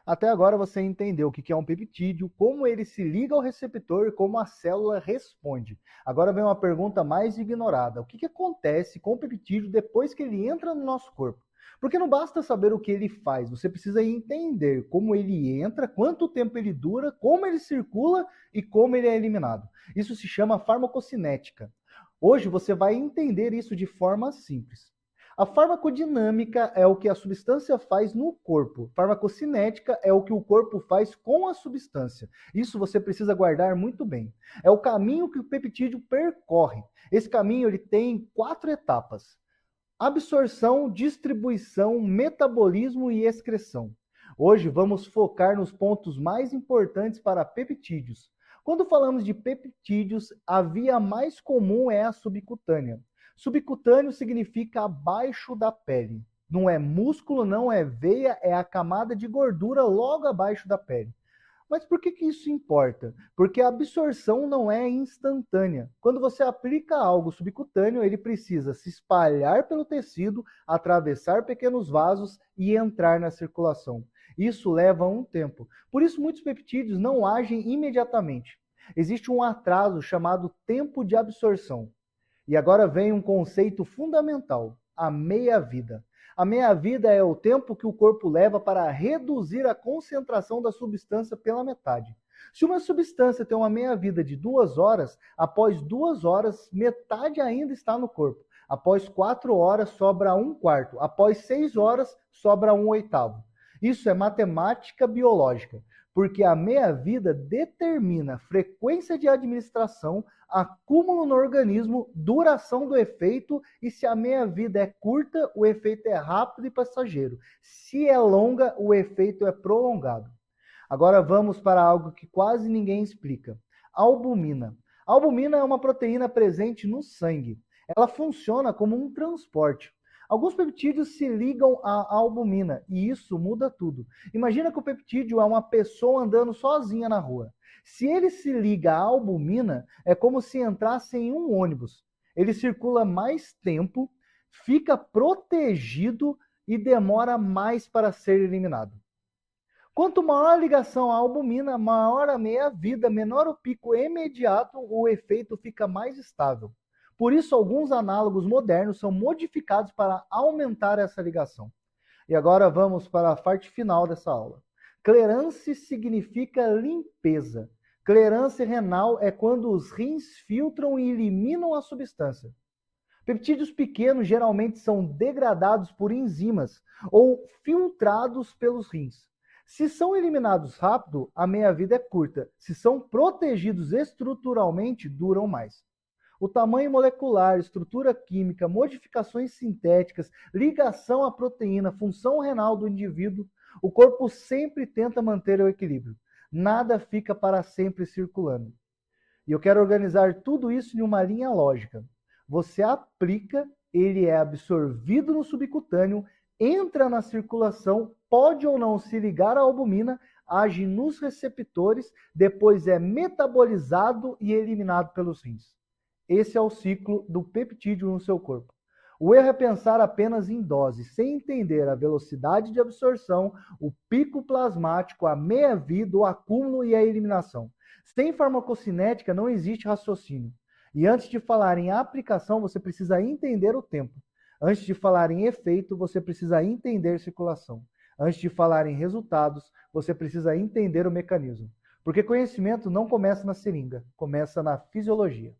Até agora você entendeu o que é um peptídeo, como ele se liga ao receptor e como a célula responde. Agora vem uma pergunta mais ignorada. O que acontece com o peptídeo depois que ele entra no nosso corpo? Porque não basta saber o que ele faz, você precisa entender como ele entra, quanto tempo ele dura, como ele circula e como ele é eliminado. Isso se chama farmacocinética. Hoje você vai entender isso de forma simples. A farmacodinâmica é o que a substância faz no corpo. Farmacocinética é o que o corpo faz com a substância. Isso você precisa guardar muito bem. É o caminho que o peptídeo percorre. Esse caminho ele tem 4 etapas: absorção, distribuição, metabolismo e excreção. Hoje vamos focar nos pontos mais importantes para peptídeos. Quando falamos de peptídeos, a via mais comum é a subcutânea. Subcutâneo significa abaixo da pele. Não é músculo, não é veia, é a camada de gordura logo abaixo da pele. Mas por que isso importa? Porque a absorção não é instantânea. Quando você aplica algo subcutâneo, ele precisa se espalhar pelo tecido, atravessar pequenos vasos e entrar na circulação. Isso leva um tempo. Por isso, muitos peptídeos não agem imediatamente. Existe um atraso chamado tempo de absorção. E agora vem um conceito fundamental: a meia-vida. A meia-vida é o tempo que o corpo leva para reduzir a concentração da substância pela metade. Se uma substância tem uma meia-vida de 2 horas, após 2 horas, metade ainda está no corpo. Após 4 horas, sobra 1/4. Após 6 horas, sobra 1/8. Isso é matemática biológica, porque a meia-vida determina frequência de administração, acúmulo no organismo, duração do efeito, e se a meia-vida é curta, o efeito é rápido e passageiro. Se é longa, o efeito é prolongado. Agora vamos para algo que quase ninguém explica: albumina. A albumina é uma proteína presente no sangue. Ela funciona como um transporte. Alguns peptídeos se ligam à albumina e isso muda tudo. Imagina que o peptídeo é uma pessoa andando sozinha na rua. Se ele se liga à albumina, é como se entrasse em um ônibus. Ele circula mais tempo, fica protegido e demora mais para ser eliminado. Quanto maior a ligação à albumina, maior a meia-vida, menor o pico imediato, o efeito fica mais estável. Por isso, alguns análogos modernos são modificados para aumentar essa ligação. E agora vamos para a parte final dessa aula. Clearance significa limpeza. Clearance renal é quando os rins filtram e eliminam a substância. Peptídeos pequenos geralmente são degradados por enzimas ou filtrados pelos rins. Se são eliminados rápido, a meia-vida é curta. Se são protegidos estruturalmente, duram mais. O tamanho molecular, estrutura química, modificações sintéticas, ligação à proteína, função renal do indivíduo, o corpo sempre tenta manter o equilíbrio. Nada fica para sempre circulando. E eu quero organizar tudo isso em uma linha lógica. Você aplica, ele é absorvido no subcutâneo, entra na circulação, pode ou não se ligar à albumina, age nos receptores, depois é metabolizado e eliminado pelos rins. Esse é o ciclo do peptídeo no seu corpo. O erro é pensar apenas em dose, sem entender a velocidade de absorção, o pico plasmático, a meia-vida, o acúmulo e a eliminação. Sem farmacocinética não existe raciocínio. E antes de falar em aplicação, você precisa entender o tempo. Antes de falar em efeito, você precisa entender circulação. Antes de falar em resultados, você precisa entender o mecanismo. Porque conhecimento não começa na seringa, começa na fisiologia.